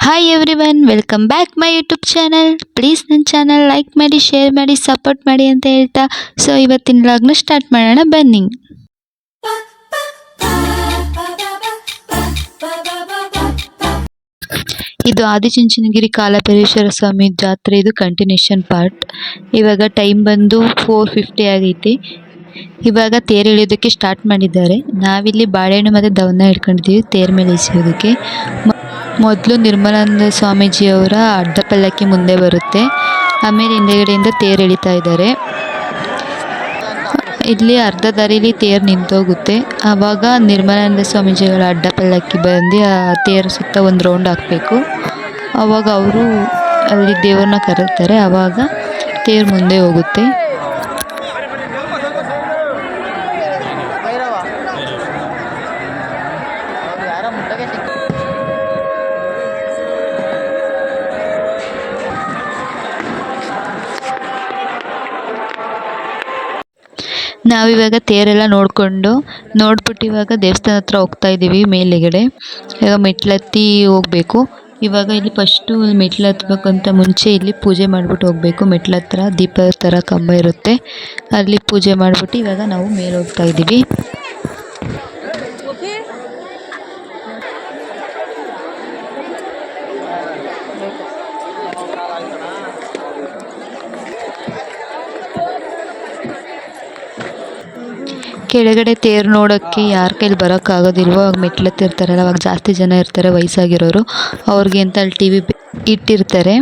Hi everyone, welcome back my YouTube channel. Please ನನ್ನ channel like ಮಾಡಿ, share ಮಾಡಿ, support ಮಾಡಿ ಅಂತ ಹೇಳ್ತಾ ಸೊ ಇವತ್ತಿನ ವ್ಲಾಗ್ನ ಸ್ಟಾರ್ಟ್ ಮಾಡೋಣ ಬನ್ನಿ. ಇದು ಆದಿಚುಂಚನಗಿರಿ ಕಾಲಭೈರೇಶ್ವರ ಸ್ವಾಮಿ ಜಾತ್ರೆ, ಇದು ಕಂಟಿನ್ಯೂಷನ್ ಪಾರ್ಟ್. ಇವಾಗ ಟೈಮ್ ಬಂದು 4:50 ಆಗೈತಿ. ಇವಾಗ ತೇರು ಎಳೆಯೋದಕ್ಕೆ ಸ್ಟಾರ್ಟ್ ಮಾಡಿದ್ದಾರೆ. ನಾವಿಲ್ಲಿ ಬಾಳೆಹಣ್ಣು ಮತ್ತು ದವನ ಇಟ್ಕೊಂಡಿದ್ದೀವಿ ತೇರ್ ಮೇಲೆ ಎಸೆಯೋದಕ್ಕೆ. ಮೊದಲು ನಿರ್ಮಲಾನಂದ ಸ್ವಾಮೀಜಿಯವರ ಅಡ್ಡ ಪಲ್ಲಕ್ಕಿ ಮುಂದೆ ಬರುತ್ತೆ, ಆಮೇಲೆ ಹಿಂದೆಗಡೆಯಿಂದ ತೇರು ಎಳಿತಾ ಇದ್ದಾರೆ. ಇಲ್ಲಿ ಅರ್ಧ ದಾರಿಲಿ ತೇರು ನಿಂತೋಗುತ್ತೆ. ಆವಾಗ ನಿರ್ಮಲಾನಂದ ಸ್ವಾಮೀಜಿಗಳ ಅಡ್ಡ ಪಲ್ಲಕ್ಕಿ ಬಂದು ಆ ತೇರು ಸುತ್ತ ಒಂದು ರೌಂಡ್ ಹಾಕಬೇಕು. ಆವಾಗ ಅವರು ಅಲ್ಲಿ ದೇವ್ರನ್ನ ಕರೀತಾರೆ. ಆವಾಗ ತೇರು ಮುಂದೆ ಹೋಗುತ್ತೆ. ನಾವಿವಾಗ ತೇರೆಲ್ಲ ನೋಡ್ಬಿಟ್ಟು ಇವಾಗ ದೇವಸ್ಥಾನ ಹತ್ರ ಹೋಗ್ತಾ ಇದ್ದೀವಿ. ಮೇಲೆಗಡೆ ಇವಾಗ ಮೆಟ್ಲತ್ತಿ ಹೋಗಬೇಕು. ಇವಾಗ ಇಲ್ಲಿ ಫಸ್ಟು ಮೆಟ್ಲು ಹತ್ಬೇಕಂತ ಮುಂಚೆ ಇಲ್ಲಿ ಪೂಜೆ ಮಾಡಿಬಿಟ್ಟು ಹೋಗಬೇಕು. ಮೆಟ್ಲ ಹತ್ರ ದೀಪದ ಥರ ಕಂಬ ಇರುತ್ತೆ, ಅಲ್ಲಿ ಪೂಜೆ ಮಾಡಿಬಿಟ್ಟು ಇವಾಗ ನಾವು ಮೇಲೆ ಹೋಗ್ತಾ ಇದ್ದೀವಿ. ಕೆಳಗಡೆ ತೇರು ನೋಡೋಕ್ಕೆ ಯಾರ ಕೈಲಿ ಬರೋಕ್ಕಾಗೋದಿಲ್ವೋ ಅವಾಗ ಮೆಟ್ಲತ್ತಿರ್ತಾರಲ್ಲ, ಅವಾಗ ಜಾಸ್ತಿ ಜನ ಇರ್ತಾರೆ ವಯಸ್ಸಾಗಿರೋರು, ಅವ್ರಿಗೆ ಅಂತ ಅಲ್ಲಿ TV ಇಟ್ಟಿರ್ತಾರೆ.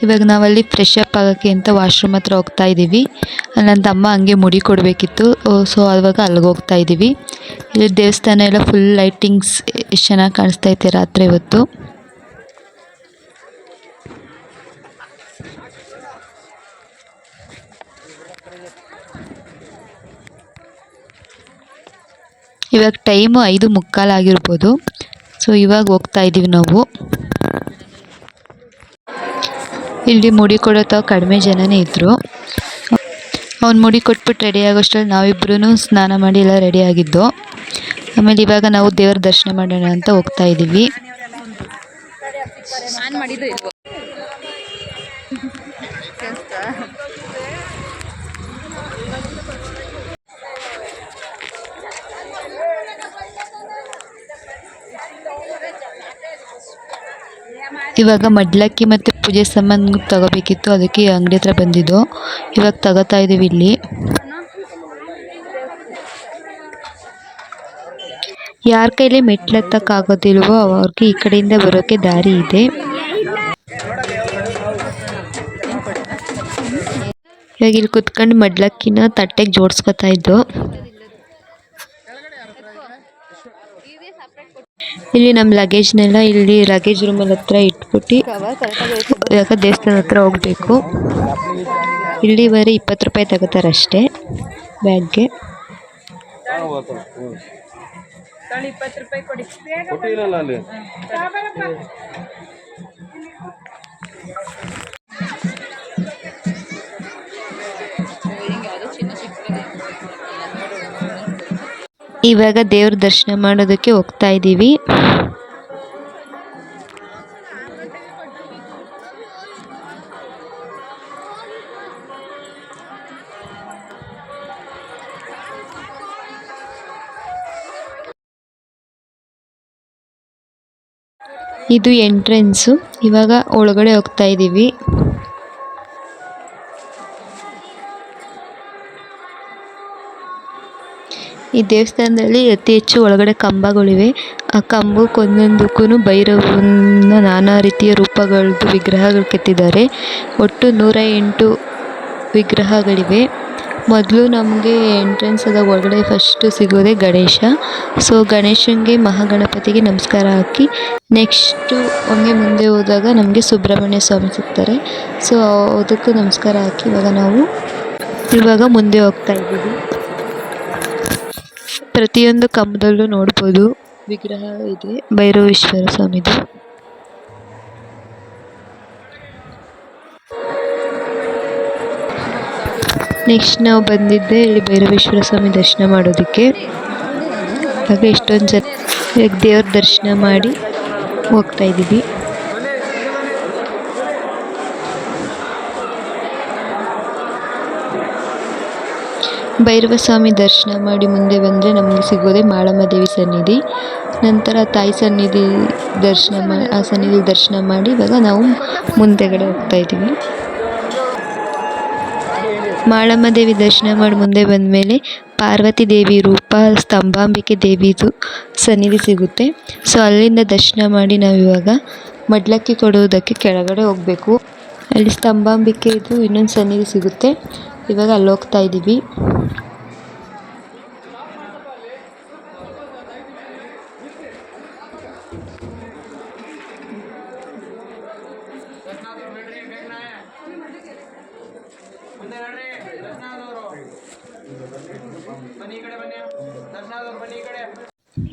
ಇವಾಗ ನಾವಲ್ಲಿ ಫ್ರೆಶ್ ಅಪ್ ಆಗೋಕ್ಕೆ ಅಂತ ವಾಶ್ರೂಮ್ ಹತ್ರ ಹೋಗ್ತಾ ಇದ್ದೀವಿ. ನನ್ನ ತಮ್ಮ ಹಂಗೆ ಮುಡಿ ಕೊಡಬೇಕಿತ್ತು, ಸೊ ಅವಾಗ ಅಲ್ಲಿಗೆ ಹೋಗ್ತಾ ಇದ್ದೀವಿ. ಇಲ್ಲಿ ದೇವಸ್ಥಾನ ಎಲ್ಲ ಫುಲ್ ಲೈಟಿಂಗ್ಸ್ ಎಷ್ಟು ಚೆನ್ನಾಗಿ ಕಾಣಿಸ್ತಾ ಐತೆ ರಾತ್ರಿ ಹೊತ್ತು. ಇವಾಗ ಟೈಮು 5:45 ಆಗಿರ್ಬೋದು. ಸೊ ಇವಾಗ ಹೋಗ್ತಾ ಇದ್ದೀವಿ ನಾವು. ಇಲ್ಲಿ ಮುಡಿ ಕೊಡೋ ಕಡಿಮೆ ಜನನೇ ಇದ್ದರು. ಅವ್ನು ಮುಡಿ ಕೊಟ್ಬಿಟ್ಟು ರೆಡಿ ಆಗೋಷ್ಟರಲ್ಲಿ ನಾವಿಬ್ಬರೂ ಸ್ನಾನ ಮಾಡಿ ಎಲ್ಲ ರೆಡಿ ಆಗಿದ್ದು. ಆಮೇಲೆ ಇವಾಗ ನಾವು ದೇವರ ದರ್ಶನ ಮಾಡೋಣ ಅಂತ ಹೋಗ್ತಾ ಇದ್ದೀವಿ. ಇವಾಗ ಮಡ್ಲಕ್ಕಿ ಮತ್ತು ಪೂಜೆ ಸಾಮಾನು ತಗೋಬೇಕಿತ್ತು, ಅದಕ್ಕೆ ಅಂಗಡಿ ಹತ್ರ ಬಂದಿದ್ದು. ಇವಾಗ ತಗೋತಾ ಇದ್ದೀವಿ. ಇಲ್ಲಿ ಯಾರ ಕೈಲಿ ಮೆಟ್ಲು ಹತ್ತಕ್ಕಾಗೋದಿಲ್ವೋ ಅವ್ರಿಗೆ ಈ ಕಡೆಯಿಂದ ಬರೋಕ್ಕೆ ದಾರಿ ಇದೆ. ಇವಾಗ ಇಲ್ಲಿ ಕುತ್ಕೊಂಡು ಮಡ್ಲಕ್ಕಿನ ತಟ್ಟೆಗೆ ಜೋಡಿಸ್ಕೊತಾ ಇದ್ದು. ಇಲ್ಲಿ ನಮ್ಮ ಲಗೇಜ್ನೆಲ್ಲ ಇಲ್ಲಿ ಲಗೇಜ್ ರೂಮಲ್ಲಿ ಹತ್ರ ಇಟ್ಬಿಟ್ಟು ಇವಾಗ ದೇವಸ್ಥಾನ ಹತ್ರ ಹೋಗಬೇಕು. ಇಲ್ಲಿ ಬರೀ 20 ರೂಪಾಯಿ ತಗೋತಾರೆ ಅಷ್ಟೇ ಬ್ಯಾಗ್ಗೆ. ಇವಾಗ ದೇವ್ರ ದರ್ಶನ ಮಾಡೋದಕ್ಕೆ ಹೋಗ್ತಾ ಇದ್ದೀವಿ. ಇದು ಎಂಟ್ರೆನ್ಸು. ಇವಾಗ ಒಳಗಡೆ ಹೋಗ್ತಾ ಇದ್ದೀವಿ. ಈ ದೇವಸ್ಥಾನದಲ್ಲಿ ಅತಿ ಹೆಚ್ಚು ಒಳಗಡೆ ಕಂಬಗಳಿವೆ. ಆ ಕಂಬಕ್ಕೆ ಒಂದೊಂದಕ್ಕೂ ಭೈರವನ ನಾನಾ ರೀತಿಯ ರೂಪಗಳದ್ದು ವಿಗ್ರಹಗಳು ಕೆತ್ತಿದ್ದಾರೆ. ಒಟ್ಟು 108 ವಿಗ್ರಹಗಳಿವೆ. ಮೊದಲು ನಮಗೆ ಎಂಟ್ರೆನ್ಸ್ ಆದ ಒಳಗಡೆ ಫಸ್ಟು ಸಿಗೋದೇ ಗಣೇಶ. ಸೊ ಗಣೇಶನಿಗೆ ಮಹಾಗಣಪತಿಗೆ ನಮಸ್ಕಾರ ಹಾಕಿ ನೆಕ್ಸ್ಟು ಹಂಗೆ ಮುಂದೆ ಹೋದಾಗ ನಮಗೆ ಸುಬ್ರಹ್ಮಣ್ಯ ಸ್ವಾಮಿ ಸಿಗ್ತಾರೆ. ಸೊ ಅದಕ್ಕೂ ನಮಸ್ಕಾರ ಹಾಕಿ ಇವಾಗ ಮುಂದೆ ಹೋಗ್ತಾ ಇದ್ದೀವಿ. ಪ್ರತಿಯೊಂದು ಕಂಬದಲ್ಲೂ ನೋಡ್ಬೋದು ವಿಗ್ರಹ ಇದೆ ಭೈರವೇಶ್ವರ ಸ್ವಾಮಿದು. ನೆಕ್ಸ್ಟ್ ನಾವು ಬಂದಿದ್ದೆ ಇಲ್ಲಿ ಭೈರವೇಶ್ವರ ಸ್ವಾಮಿ ದರ್ಶನ ಮಾಡೋದಕ್ಕೆ. ಹಾಗೆ ಎಷ್ಟೊಂದು ಜನ ದೇವ್ರ ದರ್ಶನ ಮಾಡಿ ಹೋಗ್ತಾ ಇದ್ದೀವಿ. ಭೈರವ ಸ್ವಾಮಿ ದರ್ಶನ ಮಾಡಿ ಮುಂದೆ ಬಂದರೆ ನಮಗೆ ಸಿಗೋದೇ ಮಾಳಮ್ಮ ದೇವಿ ಸನ್ನಿಧಿ. ನಂತರ ತಾಯಿ ಸನ್ನಿಧಿ ಆ ಸನ್ನಿಧಿ ದರ್ಶನ ಮಾಡಿ ಇವಾಗ ನಾವು ಮುಂದೆಗಡೆ ಹೋಗ್ತಾ ಇದ್ದೀವಿ. ಮಾಳಮ್ಮ ದೇವಿ ದರ್ಶನ ಮಾಡಿ ಮುಂದೆ ಬಂದ ಮೇಲೆ ಪಾರ್ವತಿ ದೇವಿ ರೂಪ ಸ್ತಂಭಾಂಬಿಕೆ ದೇವಿದು ಸನ್ನಿಧಿ ಸಿಗುತ್ತೆ. ಸೊ ಅಲ್ಲಿಂದ ದರ್ಶನ ಮಾಡಿ ನಾವಿವಾಗ ಮಡ್ಲಕ್ಕಿ ಕೊಡುವುದಕ್ಕೆ ಕೆಳಗಡೆ ಹೋಗಬೇಕು. ಅಲ್ಲಿ ಸ್ತಂಭಾಂಬಿಕೆದು ಇನ್ನೊಂದು ಸನ್ನಿಧಿ ಸಿಗುತ್ತೆ. ಇವಾಗ ಅಲ್ಲಿ ಹೋಗ್ತಾ ಇದ್ದೀವಿ.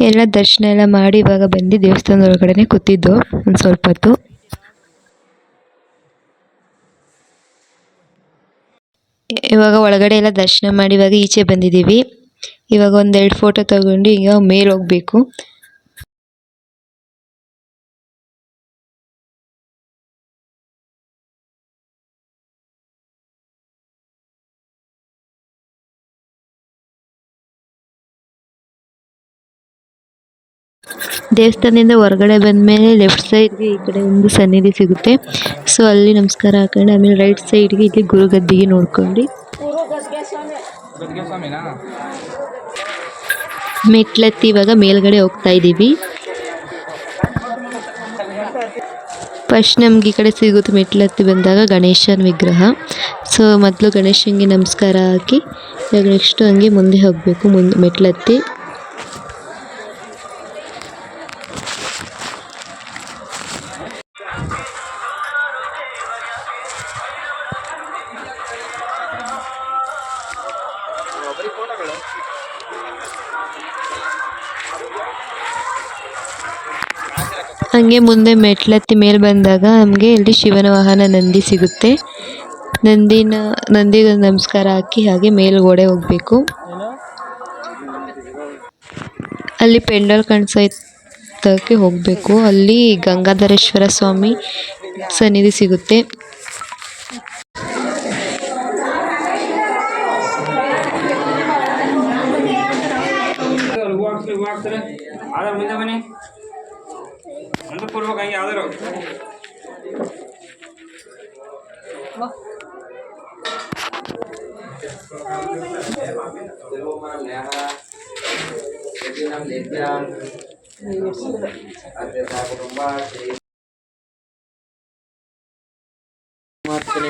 ಎಲ್ಲ ದರ್ಶನ ಎಲ್ಲ ಮಾಡಿ ಇವಾಗ ಬಂದು ದೇವಸ್ಥಾನದ ಒಳಗಡೆ ಕೂತಿದ್ದು ಒಂದು ಸ್ವಲ್ಪ ಹೊತ್ತು. ಇವಾಗ ಒಳಗಡೆ ಎಲ್ಲ ದರ್ಶನ ಮಾಡಿ ಇವಾಗ ಈಚೆ ಬಂದಿದ್ದೀವಿ. ಇವಾಗ ಒಂದೆರಡು ಫೋಟೋ ತಗೊಂಡು ಈಗ ಮೇಲೆ ಹೋಗ್ಬೇಕು. ದೇವಸ್ಥಾನದಿಂದ ಹೊರಗಡೆ ಬಂದಮೇಲೆ ಲೆಫ್ಟ್ ಸೈಡ್ಗೆ ಈ ಕಡೆ ಒಂದು ಸನ್ನಿಧಿ ಸಿಗುತ್ತೆ. ಸೊ ಅಲ್ಲಿ ನಮಸ್ಕಾರ ಹಾಕೊಂಡು ಆಮೇಲೆ ರೈಟ್ ಸೈಡ್ಗೆ ಇಲ್ಲಿ ಗುರುಗದ್ದಿಗೆ ನೋಡ್ಕೊಂಡು ಮೆಟ್ಲತ್ತಿ ಇವಾಗ ಮೇಲ್ಗಡೆ ಹೋಗ್ತಾ ಇದ್ದೀವಿ. ಫಸ್ಟ್ ನಮ್ಗೆ ಈ ಕಡೆ ಸಿಗುತ್ತೆ ಮೆಟ್ಲತ್ತಿ ಬಂದಾಗ ಗಣೇಶನ ವಿಗ್ರಹ. ಸೊ ಮೊದಲು ಗಣೇಶನಿಗೆ ನಮಸ್ಕಾರ ಹಾಕಿ ಇವಾಗ ನೆಕ್ಸ್ಟ್ ಹಂಗೆ ಮುಂದೆ ಹೋಗಬೇಕು. ಮೆಟ್ಲತ್ತಿ ಹಂಗೆ ಮುಂದೆ ಮೆಟ್ಲತ್ತಿ ಮೇಲೆ ಬಂದಾಗ ನಮಗೆ ಇಲ್ಲಿ ಶಿವನ ವಾಹನ ನಂದಿ ಸಿಗುತ್ತೆ. ನಂದಿಗೆ ನಮಸ್ಕಾರ ಹಾಕಿ ಹಾಗೆ ಮೇಲ್ಗಡೆ ಹೋಗಬೇಕು. ಅಲ್ಲಿ ಪೆಂಡಲ್ ಕಾಣಿಸೋದಕ್ಕೆ ಹೋಗಬೇಕು. ಅಲ್ಲಿ ಗಂಗಾಧರೇಶ್ವರ ಸ್ವಾಮಿ ಸನ್ನಿಧಿ ಸಿಗುತ್ತೆ.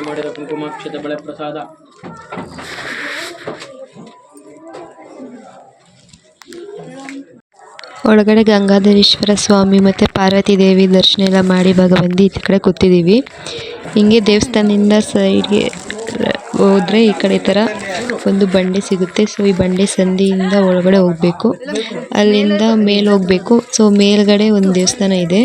ಮಾಡಿರೋ ಕುಂಕುಮಾಕ್ಷತೆ ಬಳೆ ಪ್ರಸಾದ. ಒಳಗಡೆ ಗಂಗಾಧರೇಶ್ವರ ಸ್ವಾಮಿ ಮತ್ತು ಪಾರ್ವತಿ ದೇವಿ ದರ್ಶನ ಎಲ್ಲ ಮಾಡಿ ಇವಾಗ ಬಂದು ಈ ಕಡೆ ಕೂತಿದ್ದೀವಿ. ಹಿಂಗೆ ದೇವಸ್ಥಾನದಿಂದ ಸೈಡ್ಗೆ ಹೋದರೆ ಈ ಕಡೆ ಥರ ಒಂದು ಬಂಡೆ ಸಿಗುತ್ತೆ. ಸೊ ಈ ಬಂಡೆ ಸಂದಿಯಿಂದ ಒಳಗಡೆ ಹೋಗಬೇಕು. ಅಲ್ಲಿಂದ ಮೇಲೆ ಹೋಗಬೇಕು. ಸೊ ಮೇಲ್ಗಡೆ ಒಂದು ದೇವಸ್ಥಾನ ಇದೆ.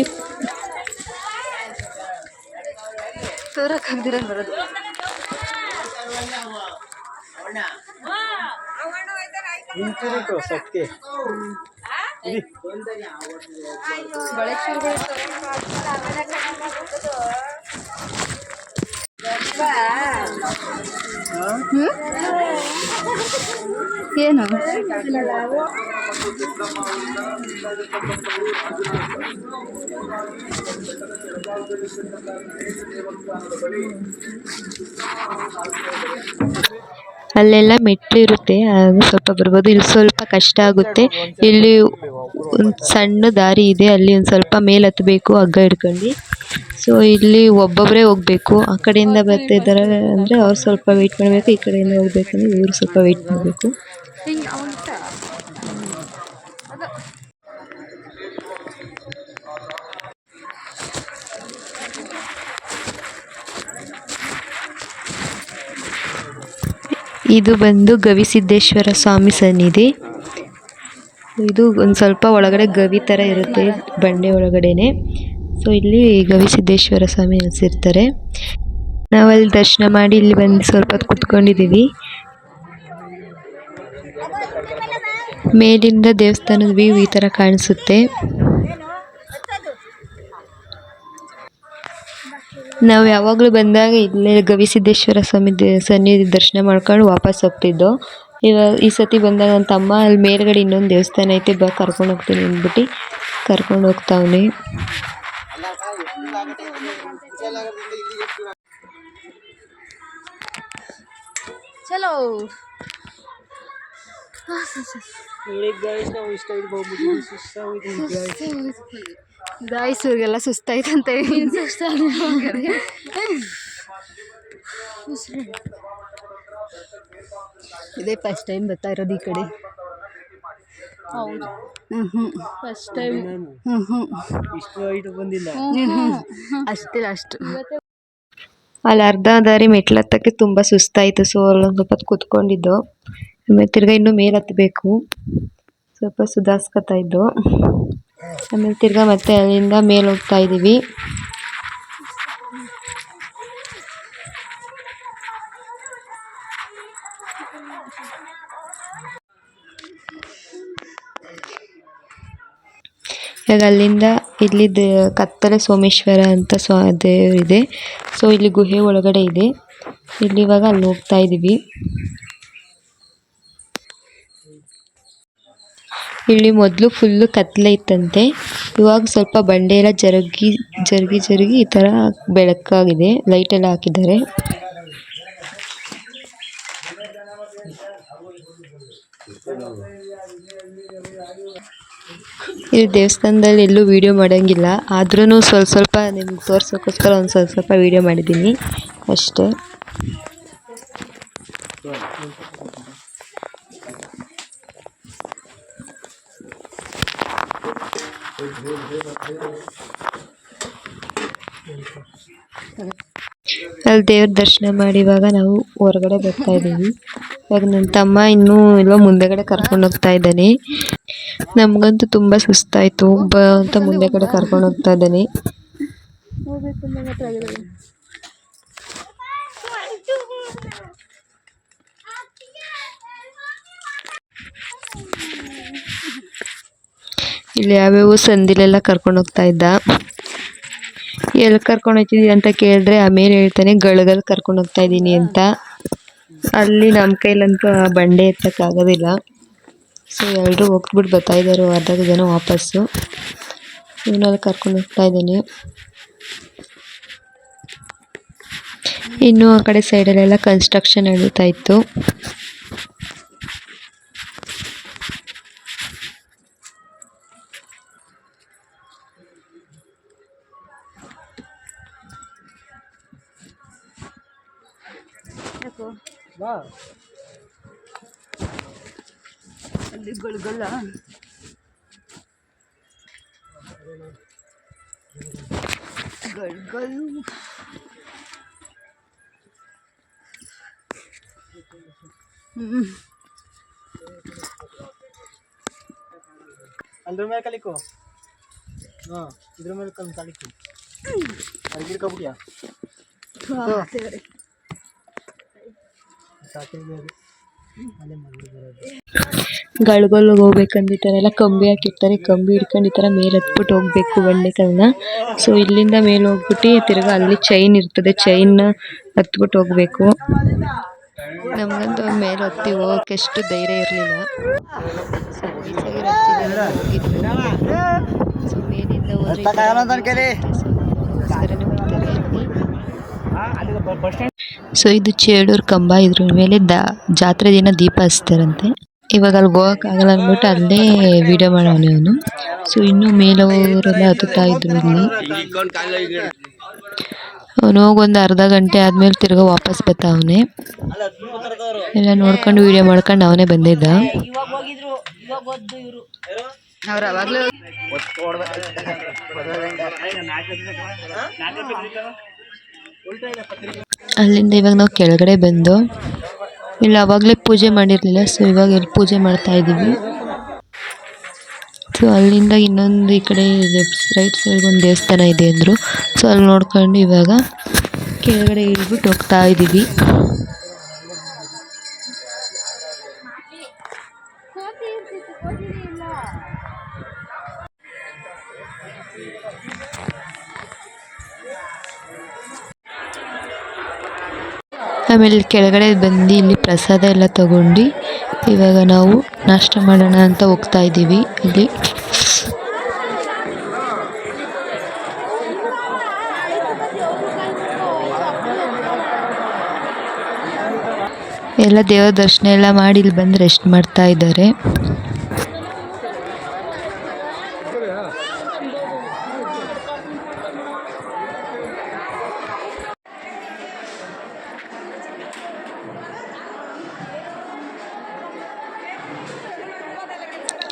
ಏನು ಅಲ್ಲೆಲ್ಲ ಮೆಟ್ಲು ಇರುತ್ತೆ, ಆಗ ಸ್ವಲ್ಪ ಬರ್ಬೋದು. ಇಲ್ಲಿ ಸ್ವಲ್ಪ ಕಷ್ಟ ಆಗುತ್ತೆ. ಇಲ್ಲಿ ಒಂದು ಸಣ್ಣ ದಾರಿ ಇದೆ, ಅಲ್ಲಿ ಒಂದು ಸ್ವಲ್ಪ ಮೇಲೆ ಹತ್ತಬೇಕು ಹಗ್ಗ ಹಿಡ್ಕೊಂಡು. ಸೊ ಇಲ್ಲಿ ಒಬ್ಬೊಬ್ಬರೇ ಹೋಗಬೇಕು. ಆ ಕಡೆಯಿಂದ ಬರ್ತಿದ್ದಾರೆ ಅಂದರೆ ಅವ್ರು ಸ್ವಲ್ಪ ವೆಯ್ಟ್ ಮಾಡಬೇಕು, ಈ ಕಡೆಯಿಂದ ಹೋಗ್ಬೇಕಂದ್ರೆ ಇವರು ಸ್ವಲ್ಪ ವೆಯ್ಟ್ ಮಾಡಬೇಕು. ಇದು ಬಂದು ಗವಿಸಿದ್ದೇಶ್ವರ ಸ್ವಾಮಿ ಸನ್ನಿಧಿ. ಇದು ಒಂದು ಸ್ವಲ್ಪ ಒಳಗಡೆ ಗವಿ ಥರ ಇರುತ್ತೆ, ಬಂಡೆ ಒಳಗಡೆನೆ. ಸೊ ಇಲ್ಲಿ ಗವಿಸಿದ್ದೇಶ್ವರ ಸ್ವಾಮಿ ನೆಲೆಸಿರ್ತಾರೆ. ನಾವಲ್ಲಿ ದರ್ಶನ ಮಾಡಿ ಇಲ್ಲಿ ಬಂದು ಸ್ವಲ್ಪ ಹೊತ್ತು ಕುತ್ಕೊಂಡಿದ್ದೀವಿ. ಮೇಲಿಂದ ದೇವಸ್ಥಾನದ ವ್ಯೂ ಈ ಥರ ಕಾಣಿಸುತ್ತೆ. ನಾವು ಯಾವಾಗಲೂ ಬಂದಾಗ ಇಲ್ಲೇ ಗವಿಸಿದ್ದೇಶ್ವರ ಸ್ವಾಮಿ ಸನ್ನಿಧಿ ದರ್ಶನ ಮಾಡ್ಕೊಂಡು ವಾಪಸ್ ಹೋಗ್ತಿದ್ದೋ. ಇವಾಗ ಈ ಸತಿ ಬಂದಾಗ ನನ್ನ ತಮ್ಮ ಅಲ್ಲಿ ಮೇಲ್ಗಡೆ ಇನ್ನೊಂದು ದೇವಸ್ಥಾನ ಐತೆ ಬಾ ಕರ್ಕೊಂಡು ಹೋಗ್ತೀನಿ ಅಂದ್ಬಿಟ್ಟು ಕರ್ಕೊಂಡು ಹೋಗ್ತಾವನೆ. ಚಲೋ ಗಾಯ್ಸ್ ಇವ್ರಿಗೆಲ್ಲ ಸುಸ್ತಾಯ್ತಂತೆ. ಇದೇ ಫಸ್ಟ್ ಟೈಮ್ ಬರ್ತಾ ಇರೋದು ಈ ಕಡೆ. ಫಸ್ಟ್ ಟೈಮ್ ಅಷ್ಟೇ ಅಷ್ಟು. ಅಲ್ಲಿ ಅರ್ಧ ದಾರಿ ಮೆಟ್ಲು ಹತ್ತಕ್ಕೆ ತುಂಬ ಸುಸ್ತಾಯಿತು. ಸೊ ಅಲ್ಲೊಂದು ಸ್ವಲ್ಪ ಹೊತ್ತು ಕೂತ್ಕೊಂಡಿದ್ದು. ಆಮೇಲೆ ತಿರ್ಗಾ ಇನ್ನೂ ಮೇಲೆ ಹತ್ತಬೇಕು, ಸ್ವಲ್ಪ ಸುಧಾರಿಸ್ಕೊತಾ ಇದ್ದು. ಆಮೇಲೆ ತಿರ್ಗಾ ಮತ್ತೆ ಅಲ್ಲಿಂದ ಮೇಲೆ ಹೋಗ್ತಾ ಇದ್ದೀವಿ. ಇವಾಗ ಅಲ್ಲಿಂದ ಇಲ್ಲಿ ಕತ್ತಲೆ ಸೋಮೇಶ್ವರ ಅಂತ ದೇವರಿದೆ. ಸೊ ಇಲ್ಲಿ ಗುಹೆ ಒಳಗಡೆ ಇದೆ. ಇಲ್ಲಿ ಇವಾಗ ಅಲ್ಲಿ ಹೋಗ್ತಾ ಇದ್ದೀವಿ. ಇಲ್ಲಿ ಮೊದಲು ಫುಲ್ಲು ಕತ್ತಲೆ ಇತ್ತಂತೆ. ಇವಾಗ ಸ್ವಲ್ಪ ಬಂಡೆ ಎಲ್ಲ ಜರುಗಿ ಈ ಥರ ಬೆಳಕಾಗಿದೆ. ಲೈಟ್ ಎಲ್ಲ ಹಾಕಿದ್ದಾರೆ. ಈ ದೇವಸ್ಥಾನದಲ್ಲಿ ಎಲ್ಲೂ ವಿಡಿಯೋ ಮಾಡೋಂಗಿಲ್ಲ, ಆದ್ರೂ ಸ್ವಲ್ಪ ನಿಮ್ಗೆ ತೋರ್ಸೋಕ್ಕೋಸ್ಕರ ಒಂದು ಸ್ವಲ್ಪ ವಿಡಿಯೋ ಮಾಡಿದ್ದೀನಿ ಅಷ್ಟೇ. ಅಲ್ಲಿ ದೇವ್ರ ದರ್ಶನ ಮಾಡಿ ಇವಾಗ ನಾವು ಹೊರಗಡೆ ಬರ್ತಾ ಇದ್ದೀವಿ. ಇವಾಗ ನನ್ನ ತಮ್ಮ ಇನ್ನೂ ಎಲ್ಲೋ ಮುಂದೆಗಡೆ ಕರ್ಕೊಂಡು ಹೋಗ್ತಾ ಇದ್ದಾನೆ. ನಮಗಂತೂ ತುಂಬ ಸುಸ್ತಾಯಿತು ಅಂತ ಮುಂದೆಗಡೆ ಕರ್ಕೊಂಡು ಹೋಗ್ತಾ ಇದ್ದಾನೆ. ಇಲ್ಲಿ ಯಾವ್ಯಾವ ಸಂದಿಲೆಲ್ಲ ಕರ್ಕೊಂಡು ಹೋಗ್ತಾ ಇದ್ದ. ಎಲ್ಲಿ ಕರ್ಕೊಂಡು ಹೋಗ್ತಿದ್ದೀವಿ ಅಂತ ಕೇಳಿದ್ರೆ ಆಮೇಲೆ ಹೇಳ್ತಾನೆ ಗಳಗಲ್ಲಿ ಕರ್ಕೊಂಡು ಹೋಗ್ತಾ ಇದ್ದೀನಿ ಅಂತ. ಅಲ್ಲಿ ನಮ್ಮ ಕೈಲಂತೂ ಆ ಬಂಡೆ ಎತ್ತಕ್ಕಾಗೋದಿಲ್ಲ. ಸೊ ಎಲ್ಲರೂ ಹೋಗ್ಬಿಟ್ಟು ಬರ್ತಾ ಇದ್ದಾರೆ ಅರ್ಧ ಜನ ವಾಪಸ್ಸು. ಇವನಲ್ಲಿ ಕರ್ಕೊಂಡು ಹೋಗ್ತಾ ಇದ್ದಾನೆ. ಇನ್ನು ಆ ಕಡೆ ಸೈಡಲ್ಲೆಲ್ಲ ಕನ್ಸ್ಟ್ರಕ್ಷನ್ ನಡೀತಾ ಇತ್ತು. ಅಲ್ಲಿ ಗುಳ್ಗುಲ್ಲ ಗಳ್ಗಲ್ಲು ಅದ್ರ ಮೇಲೆ ಕಲಿಕೋ. ಇದ್ರ ಮೇಲೆ ಕಲಿಕೋ. ಅಲ್ಲಿ ಗಿಡ್ಕೊಬಿಟ್ಯಾ ಗಳಗೊಲ್ಗೆ ಹೋಗ್ಬೇಕಂದ್ರೆ ಈ ಥರ ಎಲ್ಲ ಕಂಬಿ ಹಾಕಿರ್ತಾರೆ. ಕಂಬಿ ಹಿಡ್ಕೊಂಡು ಈ ಥರ ಮೇಲೆ ಹತ್ಬಿಟ್ಟು ಹೋಗ್ಬೇಕು ಬಂಡೆಕಲ್ನ. ಸೊ ಇಲ್ಲಿಂದ ಮೇಲೆ ಹೋಗ್ಬಿಟ್ಟು ತಿರ್ಗಾ ಅಲ್ಲಿ ಚೈನ್ ಇರ್ತದೆ, ಚೈನ್ನ ಹತ್ಬಿಟ್ಟು ಹೋಗ್ಬೇಕು. ನಮಗಂತೂ ಮೇಲೆ ಹತ್ತಿ ಹೋಗೋಕೆ ಎಷ್ಟು ಧೈರ್ಯ ಇರಲಿಲ್ಲ. ಸೊ ಮೇಲಿಂದ ಹೋದ್ರೆ ಸೊ ಇದು ಚೇಳೂರು ಕಂಬ. ಇದ್ರ ಮೇಲೆ ಜಾತ್ರೆ ದಿನ ದೀಪ ಹಚ್ತಾರಂತೆ. ಇವಾಗ ಅಲ್ಲಿ ಹೋಗೋಕ್ಕಾಗಲ್ಲ ಅಂದ್ಬಿಟ್ಟು ಅಲ್ಲೇ ವಿಡಿಯೋ ಮಾಡೋನೆ ಅವನು. ಸೊ ಇನ್ನೂ ಮೇಲವರೆಲ್ಲ ಹತ್ತುತ್ತಾ ಇದ್ರು ಇಲ್ಲಿ. ಅವನು ಹೋಗೊಂದು ಅರ್ಧ ಗಂಟೆ ಆದ್ಮೇಲೆ ತಿರ್ಗಾ ವಾಪಸ್ ಬರ್ತಾವನೆ. ಎಲ್ಲ ನೋಡ್ಕೊಂಡು ವಿಡಿಯೋ ಮಾಡ್ಕೊಂಡು ಅವನೇ ಬಂದಿದ್ದ. ಅಲ್ಲಿಂದ ಇವಾಗ ನಾವು ಕೆಳಗಡೆ ಬಂದು ಇಲ್ಲಿ ಆವಾಗಲೇ ಪೂಜೆ ಮಾಡಿರಲಿಲ್ಲ. ಸೊ ಇವಾಗ ಎಲ್ಲಿ ಪೂಜೆ ಮಾಡ್ತಾ ಇದ್ದೀವಿ. ಸೊ ಅಲ್ಲಿಂದ ಇನ್ನೊಂದು ಈ ಕಡೆ ರೈಟ್ ಸೈಡ್ ಒಂದು ದೇವಸ್ಥಾನ ಇದೆ ಅಂದರು. ಸೊ ಅಲ್ಲಿ ನೋಡ್ಕೊಂಡು ಇವಾಗ ಕೆಳಗಡೆ ಇಳ್ಬಿಟ್ಟು ಹೋಗ್ತಾ ಇದ್ದೀವಿ. ಆಮೇಲೆ ಕೆಳಗಡೆ ಬಂದು ಇಲ್ಲಿ ಪ್ರಸಾದ ಎಲ್ಲ ತಗೊಂಡು ಇವಾಗ ನಾವು ನಾಷ್ಟ ಮಾಡೋಣ ಅಂತ ಹೋಗ್ತಾ ಇದ್ದೀವಿ. ಇಲ್ಲಿ ಎಲ್ಲ ದೇವರ ದರ್ಶನ ಎಲ್ಲ ಮಾಡಿ ಇಲ್ಲಿ ಬಂದು ರೆಸ್ಟ್ ಮಾಡ್ತಾ ಇದ್ದಾರೆ.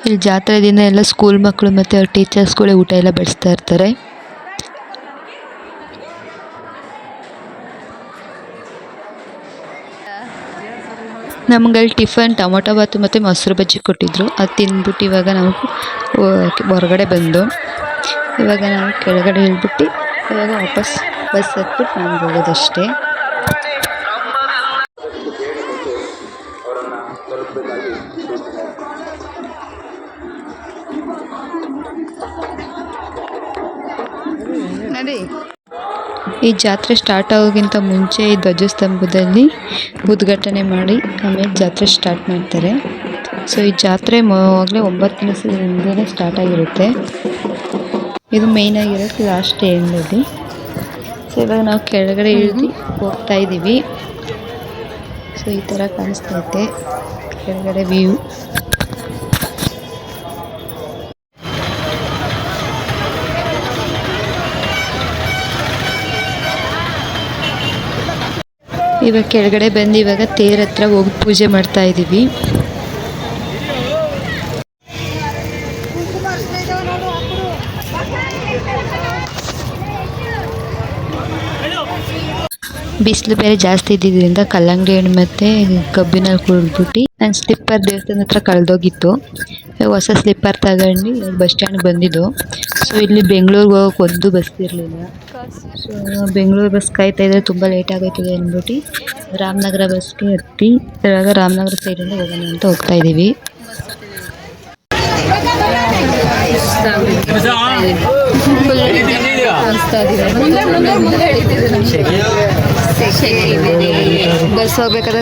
ಇಲ್ಲಿ ಜಾತ್ರೆ ದಿನ ಎಲ್ಲ ಸ್ಕೂಲ್ ಮಕ್ಕಳು ಮತ್ತು ಅವ್ರ ಟೀಚರ್ಸ್ಗಳೇ ಊಟ ಎಲ್ಲ ಬಡಿಸ್ತಾ ಇರ್ತಾರೆ. ನಮ್ಗೆ ಅಲ್ಲಿ ಟಿಫನ್ ಟೊಮೊಟೊ ಬಾತು ಮತ್ತು ಮೊಸರು ಬಜ್ಜಿ ಕೊಟ್ಟಿದ್ರು. ಅದು ತಿಂದ್ಬಿಟ್ಟು ಇವಾಗ ನಾವು ಹೊರಗಡೆ ಬಂದು ಇವಾಗ ನಾವು ಕೆಳಗಡೆ ಇಳ್ಬಿಟ್ಟು ಇವಾಗ ವಾಪಸ್ ಬಸ್ ಹತ್ಬಿಟ್ಟು ನಮ್ಗೆ ಹೋಗೋದಷ್ಟೇ. ಈ ಜಾತ್ರೆ ಸ್ಟಾರ್ಟ್ ಆಗೋಕ್ಕಿಂತ ಮುಂಚೆ ಈ ಧ್ವಜಸ್ತಂಭದಲ್ಲಿ ಉದ್ಘಾಟನೆ ಮಾಡಿ ಆಮೇಲೆ ಜಾತ್ರೆ ಸ್ಟಾರ್ಟ್ ಮಾಡ್ತಾರೆ. ಸೊ ಈ ಜಾತ್ರೆ ಆಗಲೇ 9 ದಿವಸದ ಹಿಂದೆಯೇ ಸ್ಟಾರ್ಟ್ ಆಗಿರುತ್ತೆ. ಇದು ಮೇಯ್ನ್ ಆಗಿರೋದು ಲಾಸ್ಟ್ ಎಂಡಲ್ಲಿ. ಸೊ ಇವಾಗ ನಾವು ಕೆಳಗಡೆ ಇಳಿದು ಹೋಗ್ತಾ ಇದ್ದೀವಿ. ಸೊ ಈ ಥರ ಕಾಣಿಸ್ತೈತೆ ಕೆಳಗಡೆ ವ್ಯೂ. ಇವಾಗ ಕೆಳಗಡೆ ಬಂದು ಇವಾಗ ತೇರ ಹತ್ರ ಹೋಗಿ ಪೂಜೆ ಮಾಡ್ತಾ ಇದ್ದೀವಿ. ಬಿಸಿಲು ಬೇರೆ ಜಾಸ್ತಿ ಇದ್ದಿದ್ದರಿಂದ ಕಲ್ಲಂಗಡಿ ಹಣ್ಣು ಮತ್ತು ಕಬ್ಬಿನಲ್ಲಿ ಕುಡಿದ್ಬಿಟ್ಟು ನನ್ನ ಸ್ಲಿಪ್ಪರ್ ದೇವಸ್ಥಾನ ಹತ್ರ ಕಳೆದೋಗಿತ್ತು. ಹೊಸ ಸ್ಲಿಪ್ಪರ್ ತಗೊಂಡು ಬಸ್ ಸ್ಟ್ಯಾಂಡ್ಗೆ ಬಂದಿದ್ದು. ಸೊ ಇಲ್ಲಿ ಬೆಂಗಳೂರಿಗೆ ಹೋಗೋಕೆ ಒಂದು ಬಸ್ ಇರಲಿಲ್ಲ. ಸೊ ಬೆಂಗಳೂರು ಬಸ್ ಕಾಯ್ತಾ ಇದ್ದರೆ ತುಂಬ ಲೇಟ್ ಆಗೋಯ್ತದೆ ಅಂದ್ಬಿಟ್ಟು ರಾಮನಗರ ಬಸ್ಗೆ ಹತ್ತಿ ಇವಾಗ ರಾಮನಗರ ಸೈಡಿಂದ ಹೋಗೋಣ ಅಂತ ಹೋಗ್ತಾ ಇದ್ದೀವಿ. ಬಸ್ ಹೋಗ್ಬೇಕಾದ್ರೆ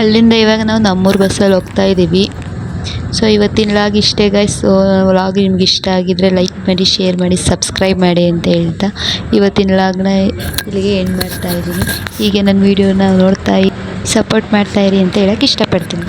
ಅಲ್ಲಿಂದ ಇವಾಗ ನಾವು ನಮ್ಮೂರು ಬಸ್ಸಲ್ಲಿ ಹೋಗ್ತಾ ಇದ್ದೀವಿ. ಸೊ ಇವತ್ತಿನ ವ್ಲಾಗ್ ಇಷ್ಟೇ ಗೈಸ್. ಸೊ ವ್ಲಾಗ್ ನಿಮ್ಗೆ ಇಷ್ಟ ಆಗಿದ್ರೆ ಲೈಕ್ ಮಾಡಿ, ಶೇರ್ ಮಾಡಿ, ಸಬ್ಸ್ಕ್ರೈಬ್ ಮಾಡಿ ಅಂತ ಹೇಳ್ತಾ ಇವತ್ತಿನ ವ್ಲಾಗ್ನ ಇಲ್ಲಿಗೆ ಎಂಡ್ ಮಾಡ್ತಾ ಇದ್ದೀನಿ. ಹೀಗೆ ನನ್ನ ವೀಡಿಯೋನ ನೋಡ್ತಾ ಸಪೋರ್ಟ್ ಮಾಡ್ತಾಯಿರಿ ಅಂತ ಹೇಳೋಕ್ಕೆ ಇಷ್ಟಪಡ್ತೀನಿ.